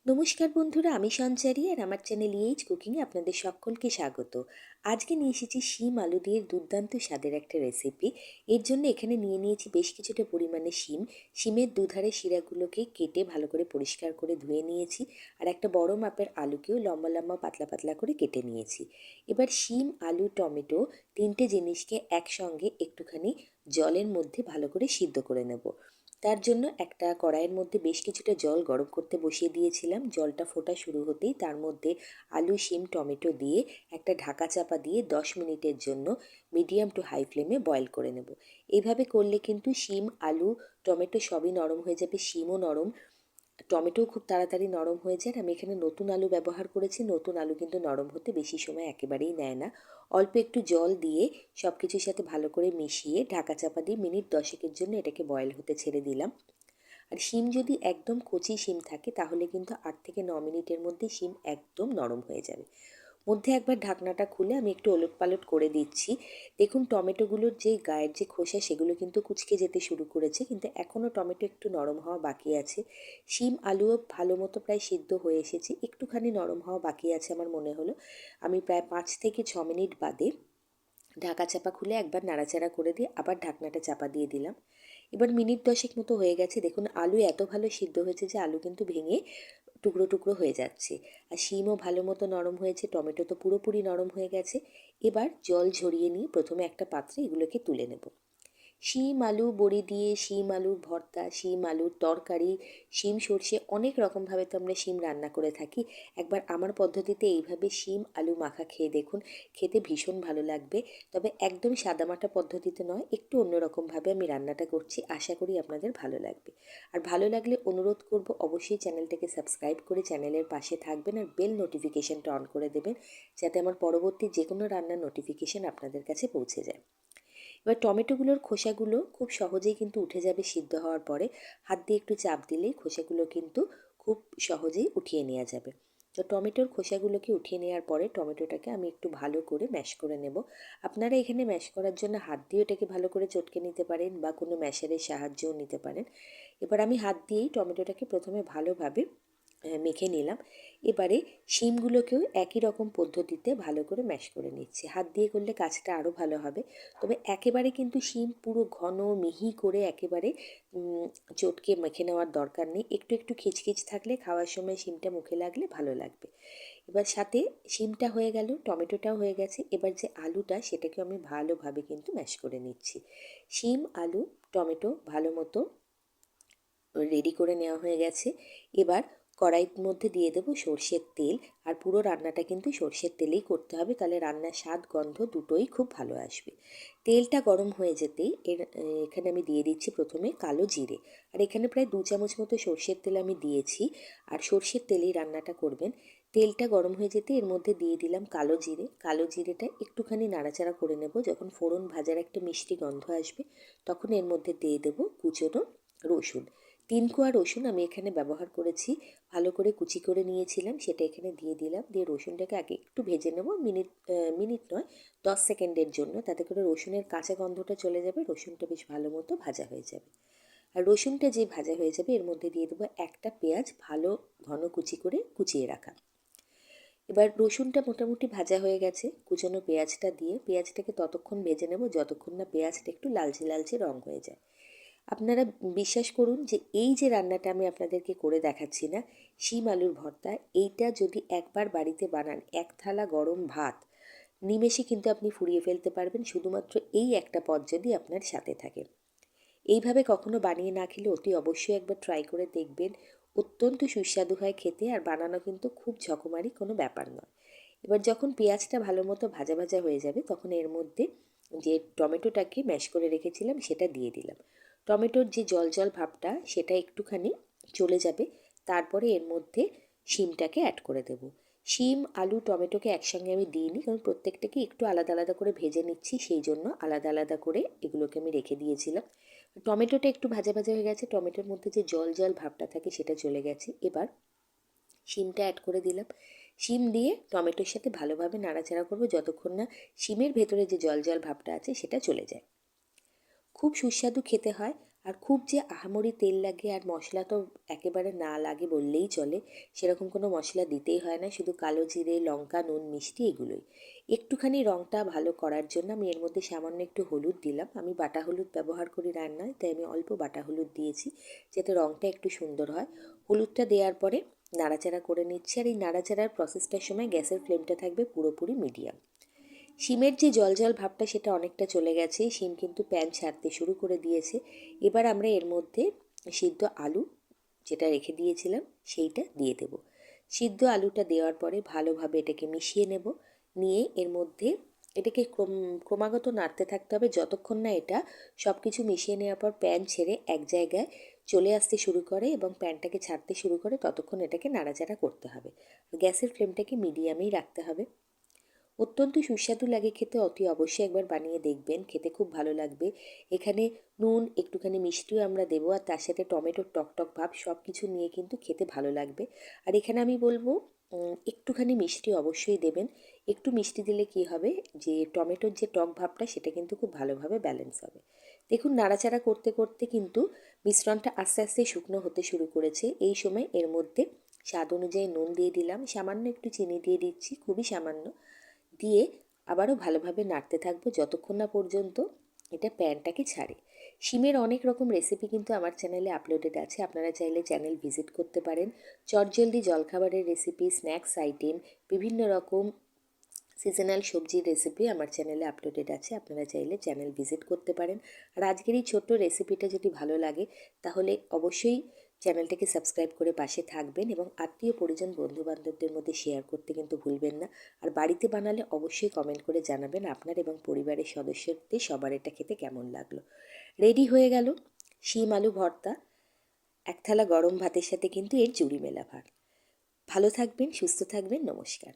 নমস্কার বন্ধুরা, আমি সঞ্চারী আর আমার চ্যানেল ইএইচ কুকিংয়ে আপনাদের সকলকে স্বাগত। আজকে নিয়ে এসেছি শিম আলু দিয়ে দুর্দান্ত স্বাদের একটা রেসিপি। এর জন্য এখানে নিয়ে নিয়েছি বেশ কিছুটা পরিমাণে শিম। শিমের দুধারে শিরাগুলোকে কেটে ভালো করে পরিষ্কার করে ধুয়ে নিয়েছি। আর একটা বড় মাপের আলুকেও লম্বা লম্বা পাতলা পাতলা করে কেটে নিয়েছি। এবার শিম, আলু, টমেটো তিনটে জিনিসকে একসঙ্গে একটুখানি জলের মধ্যে ভালো করে সিদ্ধ করে নেব। তার জন্য একটা কড়াইয়ের মধ্যে বেশ কিছুটা জল গরম করতে বসিয়ে দিয়েছিলাম। জলটা ফোটা শুরু হতেই তার মধ্যে আলু, শিম, টমেটো দিয়ে একটা ঢাকা চাপা দিয়ে 10 মিনিটের জন্য মিডিয়াম টু হাই ফ্লেমে বয়েল করে নেব। এইভাবে করলে কিন্তু শিম, আলু, টমেটো সবই নরম হয়ে যাবে। শিমও নরম, টমেটোও খুব তাড়াতাড়ি নরম হয়ে যায়। আমি এখানে নতুন আলু ব্যবহার করেছি। নতুন আলু কিন্তু নরম হতে বেশি সময় একেবারেই নেয় না। অল্প একটু জল দিয়ে সব কিছুর সাথে ভালো করে মিশিয়ে ঢাকা চাপা দিয়ে মিনিট 10-এর জন্য এটাকে বয়েল হতে ছেড়ে দিলাম। আর শিম যদি একদম কচি শিম থাকে তাহলে কিন্তু 8 থেকে 9 মিনিটের মধ্যে শিম একদম নরম হয়ে যাবে। মধ্যে একবার ঢাকনাটা খুলে আমি একটু ওলটপালট করে দিচ্ছি। দেখুন, টমেটোগুলোর যে গায়ের যে খোসা সেগুলো কিন্তু কুঁচকে যেতে শুরু করেছে, কিন্তু এখনও টমেটো একটু নরম হওয়া বাকি আছে। শিম, আলুও ভালো মতো প্রায় সিদ্ধ হয়ে এসেছে, একটুখানি নরম হওয়া বাকি আছে আমার মনে হলো। আমি প্রায় 5 থেকে 6 মিনিট বাদে ঢাকা চাপা খুলে একবার নাড়াচাড়া করে দিয়ে আবার ঢাকনাটা চাপা দিয়ে দিলাম। এবার মিনিট 10 মতো হয়ে গেছে। দেখুন, আলু এত ভালো সিদ্ধ হয়েছে যে আলু কিন্তু ভেঙে টুকরো টুকরো হয়ে যাচ্ছে। আর শিমও ভালো মতো নরম হয়েছে, টমেটো তো পুরোপুরি নরম হয়ে গেছে। এবার জল ঝরিয়ে নিয়ে প্রথমে একটা পাত্রে এগুলোকে তুলে নেব। শিম আলু বড়ি দিয়ে শিম আলুর ভর্তা, শিম আলুর তরকারি, শিম সর্ষে অনেক রকমভাবে তো আমরা শিম রান্না করে থাকি। একবার আমার পদ্ধতিতে এইভাবে শিম আলু মাখা খেয়ে দেখুন, খেতে ভীষণ ভালো লাগবে। তবে একদম সাদামাটা পদ্ধতিতে নয়, একটু অন্যরকমভাবে আমি রান্নাটা করছি। আশা করি আপনাদের ভালো লাগবে। আর ভালো লাগলে অনুরোধ করব, অবশ্যই চ্যানেলটাকে সাবস্ক্রাইব করে চ্যানেলের পাশে থাকবেন আর বেল নোটিফিকেশনটা অন করে দেবেন, যাতে আমার পরবর্তী যে কোনো রান্নার নোটিফিকেশন আপনাদের কাছে পৌঁছে যায়। এবার টমেটোগুলোর খোসাগুলো খুব সহজেই কিন্তু উঠে যাবে সিদ্ধ হওয়ার পরে। হাত দিয়ে একটু চাপ দিলেই খোসাগুলো কিন্তু খুব সহজেই উঠিয়ে নেওয়া যাবে। তো টমেটোর খোসাগুলোকে উঠিয়ে নেওয়ার পরে টমেটোটাকে আমি একটু ভালো করে ম্যাশ করে নেব। আপনারা এখানে ম্যাশ করার জন্য হাত দিয়ে এটাকে ভালো করে চটকে নিতে পারেন বা কোনো ম্যাশারের সাহায্যও নিতে পারেন। এবার আমি হাত দিয়েই টমেটোটাকে প্রথমে ভালোভাবে মেখে নিলাম। এবারে শিমগুলোকেও একই রকম পদ্ধতিতে ভালো করে ম্যাশ করে নিচ্ছি। হাত দিয়ে করলে কাজটা আরও ভালো হবে। তবে একেবারে কিন্তু শিম পুরো ঘন মিহি করে একেবারে চটকে মেখে নেওয়ার দরকার নেই। একটু একটু খিচখিচ থাকলে খাওয়ার সময় শিমটা মুখে লাগলে ভালো লাগবে। এবার সাথে শিমটা হয়ে গেল, টমেটোটাও হয়ে গেছে। এবার যে আলুটা সেটাকে আমি ভালোভাবে কিন্তু ম্যাশ করে নিচ্ছি। শিম, আলু, টমেটো ভালো মতো রেডি করে নেওয়া হয়ে গেছে। এবার কড়াইয়ের মধ্যে দিয়ে দেবো সর্ষের তেল। আর পুরো রান্নাটা কিন্তু সর্ষের তেলেই করতে হবে, তাহলে রান্নার স্বাদ গন্ধ দুটোই খুব ভালো আসবে। তেলটা গরম হয়ে যেতেই এখানে আমি দিয়ে দিচ্ছি প্রথমে কালো জিরে। আর এখানে প্রায় 2 চামচ মতো সর্ষের তেল আমি দিয়েছি। আর সর্ষের তেলেই রান্নাটা করবেন। তেলটা গরম হয়ে যেতে এর মধ্যে দিয়ে দিলাম কালো জিরে। কালো জিরেটা একটুখানি নাড়াচাড়া করে নেব। যখন ফোড়ন ভাজার একটা মিষ্টি গন্ধ আসবে তখন এর মধ্যে দিয়ে দেবো কুচনো রসুন। 3 কোয়া রসুন আমি এখানে ব্যবহার করেছি। ভালো করে কুচি করে নিয়েছিলাম, সেটা এখানে দিয়ে দিলাম। দিয়ে রসুনটাকে আগে একটু ভেজে নেব, মিনিট নয় 10 সেকেন্ডের জন্য। তাতে করে রসুনের কাঁচা গন্ধটা চলে যাবে, রসুনটা বেশ ভালো মতো ভাজা হয়ে যাবে। আর রসুনটা যে ভাজা হয়ে যাবে এর মধ্যে দিয়ে দেবো একটা পেঁয়াজ ভালো ঘন কুচি করে কুচিয়ে রাখা। এবার রসুনটা মোটামুটি ভাজা হয়ে গেছে। কুচনো পেঁয়াজটা দিয়ে পেঁয়াজটাকে ততক্ষণ ভেজে নেব যতক্ষণ না পেঁয়াজটা একটু লালচে লালচে রং হয়ে যায়। আপনারা বিশ্বাস করুন যে এই যে রান্নাটা আমি আপনাদেরকে করে দেখাচ্ছি না, শিম আলুর ভর্তা, এইটা যদি একবার বাড়িতে বানান, এক থালা গরম ভাত নিমেষে কিন্তু আপনি ফুরিয়ে ফেলতে পারবেন, শুধুমাত্র এই একটা পদ যদি আপনার সাথে থাকে। এইভাবে কখনো বানিয়ে না খেলে অতি অবশ্যই একবার ট্রাই করে দেখবেন। অত্যন্ত সুস্বাদু হয় খেতে, আর বানানো কিন্তু খুব ঝকমারি কোনো ব্যাপার নয়। এবার যখন পেঁয়াজটা ভালো মতো ভাজা ভাজা হয়ে যাবে তখন এর মধ্যে যে টমেটোটাকে ম্যাশ করে রেখেছিলাম সেটা দিয়ে দিলাম। টমেটোর যে জল জল ভাবটা সেটা একটুখানি চলে যাবে। তারপরে এর মধ্যে শিমটাকে অ্যাড করে দেব। শিম, আলু, টমেটোকে একসঙ্গে আমি দিইনি, কারণ প্রত্যেকটাকে একটু আলাদা আলাদা করে ভেজে নিচ্ছি, সেই জন্য আলাদা আলাদা করে এগুলোকে আমি রেখে দিয়েছিলাম। টমেটোটা একটু ভাজা ভাজা হয়ে গেছে, টমেটোর মধ্যে যে জল জল ভাবটা থাকে সেটা চলে গেছে। এবার শিমটা অ্যাড করে দিলাম। শিম দিয়ে টমেটোর সাথে ভালোভাবে নাড়াচাড়া করব যতক্ষণ না শিমের ভেতরে যে জল জল ভাবটা আছে সেটা চলে যায়। খুব সুস্বাদু খেতে হয়। আর খুব যে আহামরি তেল লাগে আর মশলা তো একেবারে না লাগে বললেই চলে, সেরকম কোনো মশলা দিতেই হয় না, শুধু কালো জিরে, লঙ্কা, নুন, মিষ্টি এগুলোই। একটুখানি রঙটা ভালো করার জন্য আমি এর মধ্যে সামান্য একটু হলুদ দিলাম। আমি বাটা হলুদ ব্যবহার করি রান্নায়, তাই আমি অল্প বাটা হলুদ দিয়েছি যাতে রঙটা একটু সুন্দর হয়। হলুদটা দেওয়ার পরে নাড়াচাড়া করে নিচ্ছি, আর এই নাড়াচাড়ার প্রসেসটার সময় গ্যাসের ফ্লেমটা থাকবে পুরোপুরি মিডিয়াম। শিমের যে জল জল ভাবটা সেটা অনেকটা চলে গেছে, শিম কিন্তু প্যান ছাড়তে শুরু করে দিয়েছে। এবার আমরা এর মধ্যে সিদ্ধ আলু যেটা রেখে দিয়েছিলাম সেইটা দিয়ে দেব। সিদ্ধ আলুটা দেওয়ার পরে ভালোভাবে এটাকে মিশিয়ে নেব। নিয়ে এর মধ্যে এটাকে ক্রমাগত নাড়তে থাকতে হবে যতক্ষণ না এটা সব কিছু মিশিয়ে নেওয়ার পর প্যান ছেড়ে এক জায়গায় চলে আসতে শুরু করে এবং প্যানটাকে ছাড়তে শুরু করে, ততক্ষণ এটাকে নাড়াচাড়া করতে হবে। গ্যাসের ফ্লেমটাকে মিডিয়ামেই রাখতে হবে। অত্যন্ত সুস্বাদু লাগে খেতে, অতি অবশ্যই একবার বানিয়ে দেখবেন, খেতে খুব ভালো লাগবে। এখানে নুন, একটুখানি মিষ্টিও আমরা দেবো, আর তার সাথে টমেটোর টকটক ভাব সব কিছু নিয়ে কিন্তু খেতে ভালো লাগবে। আর এখানে আমি বলবো একটুখানি মিষ্টি অবশ্যই দেবেন। একটু মিষ্টি দিলে কি হবে, যে টমেটোর যে টক ভাবটা সেটা কিন্তু খুব ভালোভাবে ব্যালেন্স হবে। দেখুন নাড়াচাড়া করতে করতে কিন্তু মিশ্রণটা আস্তে আস্তে শুকনো হতে শুরু করেছে। এই সময় এর মধ্যে স্বাদ অনুযায়ী নুন দিয়ে দিলাম, সামান্য একটু চিনি দিয়ে দিচ্ছি, খুবই সামান্য, দিয়ে আবারও ভালোভাবে নাড়তে থাকবো যতক্ষণ না পর্যন্ত এটা প্যানটাকে ছাড়ে। শিমের অনেক রকম রেসিপি কিন্তু আমার চ্যানেলে আপলোডেড আছে, আপনারা চাইলে চ্যানেল ভিজিট করতে পারেন। চটজলদি জলখাবারের রেসিপি, স্ন্যাক্স আইটেম, বিভিন্ন রকম সিজনাল সবজির রেসিপি আমার চ্যানেলে আপলোডেড আছে, আপনারা চাইলে চ্যানেল ভিজিট করতে পারেন। আর আজকের এই ছোট্ট রেসিপিটা যদি ভালো লাগে তাহলে অবশ্যই চ্যানেলটাকে সাবস্ক্রাইব করে পাশে থাকবেন এবং আত্মীয় পরিজন বন্ধুবান্ধবদের মধ্যে শেয়ার করতে কিন্তু ভুলবেন না। আর বাড়িতে বানালে অবশ্যই কমেন্ট করে জানাবেন আপনার এবং পরিবারের সদস্যদের সবার এটা খেতে কেমন লাগলো। রেডি হয়ে গেল শিম আলু ভর্তা, এক থালা গরম ভাতের সাথে কিন্তু এর জুড়ি মেলা ভার। ভালো থাকবেন, সুস্থ থাকবেন, নমস্কার।